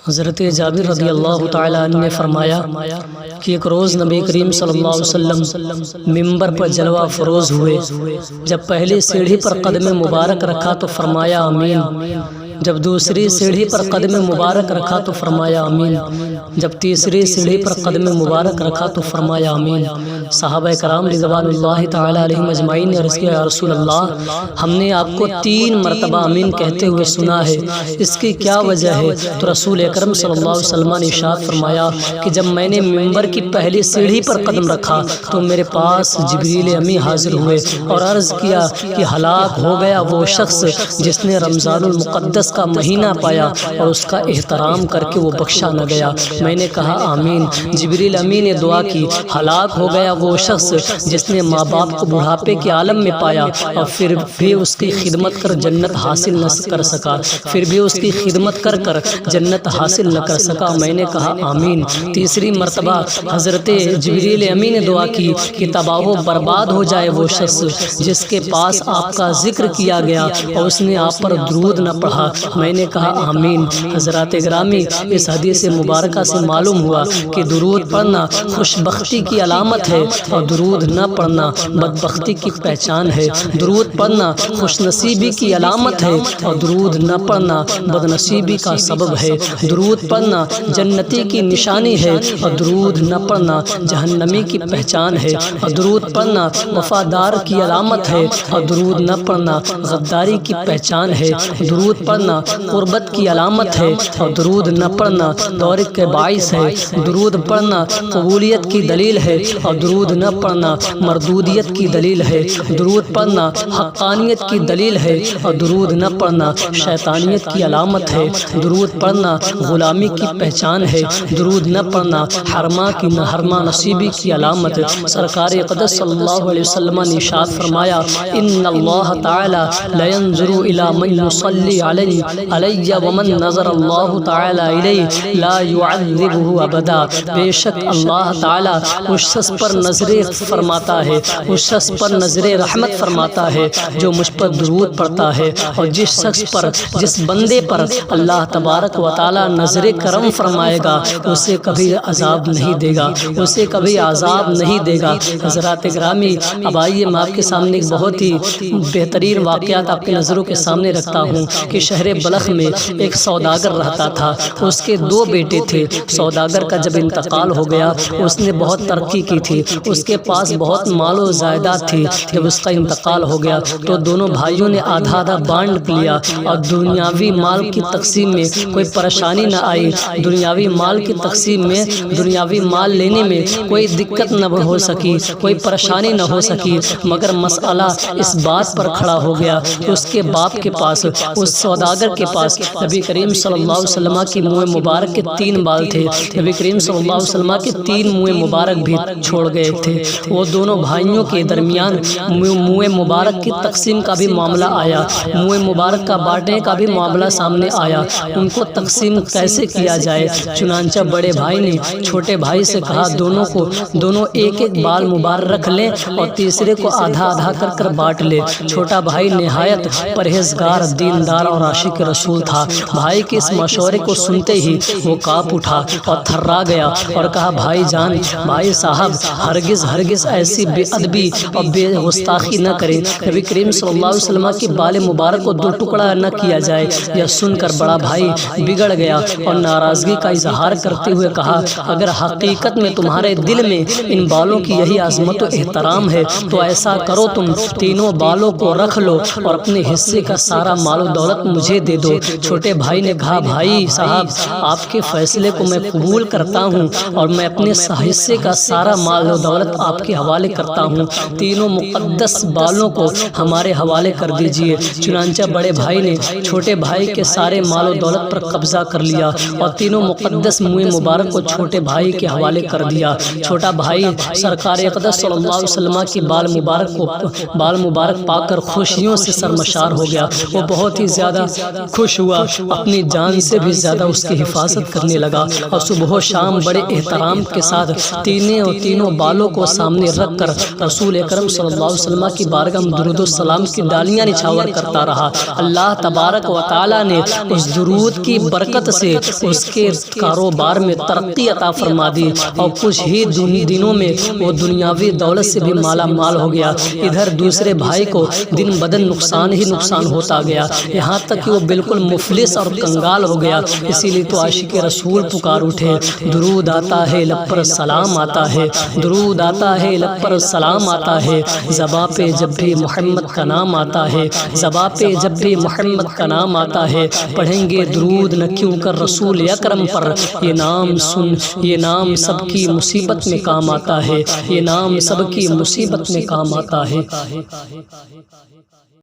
حضرت جابر رضی اللہ تعالیٰ عنہ نے فرمایا کہ ایک روز نبی کریم صلی اللہ علیہ وسلم ممبر پر جلوہ فروز ہوئے۔ جب پہلی سیڑھی پر قدم مبارک رکھا تو فرمایا آمین، جب دوسری سیڑھی پر قدم مبارک رکھا تو فرمایا آمین، جب تیسری سیڑھی پر قدم مبارک رکھا تو فرمایا آمین۔ صحابہ کرام رضوان اللہ تعالیٰ علیہم اجمعین نے عرض کیا یا رسول اللہ، ہم نے آپ کو 3 مرتبہ آمین کہتے ہوئے سنا ہے، اس کی کیا وجہ ہے؟ تو رسول اکرم صلی اللہ علیہ وسلم نے ارشاد فرمایا کہ جب میں نے ممبر کی پہلی سیڑھی پر قدم رکھا تو میرے پاس جبریل امی حاضر ہوئے اور عرض کیا کہ ہلاک ہو گیا وہ شخص جس نے رمضان المقدس کا مہینہ پایا اور اس کا احترام کر کے وہ بخشا نہ گیا۔ میں نے کہا آمین۔ جبریل امی نے دعا کی، ہلاک ہو گیا وہ شخص جس نے ماں باپ کو بڑھاپے کے عالم میں پایا اور پھر بھی اس کی خدمت کر جنت حاصل نہ کر سکا، جنت حاصل نہ کر سکا۔ میں نے کہا آمین۔ تیسری مرتبہ حضرت جبریل امی نے دعا کی کہ تباہ و برباد ہو جائے وہ شخص جس کے پاس آپ کا ذکر کیا گیا اور اس نے آپ پر درود نہ پڑھا۔ میں نے کہا آمین۔ حضرات گرامی، اس حدیث مبارکہ سے معلوم ہوا کہ درود پڑھنا خوش بختی کی علامت ہے اور درود نہ پڑھنا بدبختی کی پہچان ہے۔ درود پڑھنا خوش نصیبی کی علامت ہے اور درود نہ پڑھنا بد نصیبی کا سبب ہے۔ درود پڑھنا جنتی کی نشانی ہے اور درود نہ پڑھنا جہنمی کی پہچان ہے۔ اور درود پڑھنا وفادار کی علامت ہے اور درود نہ پڑھنا غداری کی پہچان ہے۔ درود پڑھنا قربت کی علامت ہے اور درود نہ پڑھنا دور کے باعث ہے۔ درود پڑھنا قبولیت کی دلیل ہے اور درود نہ پڑھنا مردودیت کی دلیل ہے۔ درود پڑھنا حقانیت کی دلیل ہے اور درود نہ پڑھنا شیطانیت کی علامت ہے۔ درود پڑھنا غلامی کی پہچان ہے۔ درود نہ پڑھنا حرما کی حرما نصیبی کی علامت ہے۔ سرکار اقدس صلی اللہ علیہ وسلم نے ارشاد فرمایا ان اللہ تعالی لا ينظر الى من يصلي علی ومن نظر اللہ تعالی الیہ لا يعذبه ابدا۔ بے شک اللہ تعالی اس شخص پر نظر فرماتا ہے، اس شخص پر نظر رحمت فرماتا ہے جو مجھ پر درود پڑھتا ہے، اور جس شخص پر جس بندے پر اللہ تبارک و تعالی نظر کرم فرمائے گا اسے کبھی عذاب نہیں دے گا، اسے کبھی عذاب نہیں دے گا۔ حضرات گرامی، اب آئیے میں آپ کے سامنے ایک بہت ہی بہترین واقعات آپ کے نظروں کے سامنے رکھتا ہوں کہ شہر بلخ میں ایک سوداگر رہتا تھا، اس کے 2 بیٹے تھے۔ سوداگر کا جب انتقال ہو گیا، اس نے بہت ترقی کی تھی، اس کے پاس بہت مال و جائیداد تھی۔ جب اس کا انتقال ہو گیا تو دونوں بھائیوں نے آدھا آدھا بانٹ لیا اور دنیاوی مال کی تقسیم میں کوئی پریشانی نہ آئی، دنیاوی مال کی تقسیم میں دنیاوی مال لینے میں کوئی دقت نہ ہو سکی، کوئی پریشانی نہ ہو سکی، مگر مسئلہ اس بات پر کھڑا ہو گیا کہ اس کے باپ کے پاس، اس سوداگر کے پاس نبی کریم صلی اللہ علیہ وسلم کی منہ مبارک کے 3 بال تھے۔ نبی کریم صلی اللہ علیہ وسلم کے 3 منہ مبارک بھی چھوڑ گئے تھے۔ وہ دونوں بھائیوں کے درمیان منہ مبارک کی تقسیم کا بھی معاملہ آیا، منہ مبارک کا بانٹنے کا بھی معاملہ سامنے آیا، ان کو تقسیم کیسے کیا جائے؟ چنانچہ بڑے بھائی نے چھوٹے بھائی سے کہا دونوں ایک ایک بال مبارک رکھ لیں اور تیسرے کو آدھا آدھا کر بانٹ لے۔ چھوٹا بھائی نہایت پرہیزگار، دیندار اور عاشق رسول تھا۔ بھائی کے اس مشورے کو سنتے ہی وہ کانپ اٹھا اور تھرا گیا اور کہا بھائی جان، بھائی صاحب، ہرگز ایسی بے ادبی اور بے گستاخی نہ کریں، نبی کریم صلی اللہ علیہ وسلم کی بال مبارک کو 2 ٹکڑا نہ کیا جائے۔ یہ سن کر بڑا بھائی بگڑ گیا اور ناراضگی کا اظہار کرتے ہوئے کہا اگر حقیقت میں تمہارے دل میں ان بالوں کی یہی عظمت و احترام ہے تو ایسا کرو، تم تینوں بالوں کو رکھ لو اور اپنے حصے کا سارا مال و دولت مجھے دے دو۔ چھوٹے بھائی نے کہا بھائی صاحب، آپ کے فیصلے کو میں قبول کرتا ہوں اور میں اپنے حصے کا سارا مال و دولت آپ کے حوالے کرتا ہوں، تینوں مقدس بالوں کو ہمارے حوالے کر دیجئے۔ چنانچہ بڑے بھائی نے چھوٹے بھائی کے سارے مال و دولت پر قبضہ کر لیا اور تینوں مقدس منہ مبارک کو چھوٹے بھائی کے حوالے کر دیا۔ چھوٹا بھائی سرکار اقدس صلی اللہ علیہ وسلم کی بال مبارک پا کر خوشیوں سے سرمشار ہو گیا۔ وہ بہت ہی زیادہ خوش ہوا، اپنی جان سے بھی زیادہ اس کی حفاظت کرنے لگا، اور صبح و شام بڑے احترام کے ساتھ تینوں بالوں کو سامنے رکھ کر رسول اکرم صلی اللہ علیہ وسلم کی بارگاہ میں درود و سلام کی ڈالیاں نچھاور کرتا رہا۔ اللہ تبارک و تعالی نے اس درود کی برکت سے اس کے کاروبار میں ترقی عطا فرما دی، اور کچھ ہی دنوں میں وہ دنیاوی دولت سے بھی مالا مال ہو گیا۔ ادھر دوسرے بھائی کو دن بدن نقصان ہی نقصان ہوتا گیا، یہاں تک کہ وہ بالکل مفلس اور کنگال ہو گیا۔ اسی لیے تو عاشق رسول پکار اٹھے، درود آتا ہے لب پر سلام آتا ہے، درود آتا ہے لب پر سلام آتا ہے، زباں پہ جب بھی محمد کا نام آتا ہے، زباں پہ جب بھی محمد کا نام آتا ہے، پڑھیں گے درود نہ کیوں کر رسول اکرم پر، یہ نام سن، یہ نام سب کی مصیبت میں کام آتا ہے، یہ نام سب کی مصیبت میں کام آتا ہے۔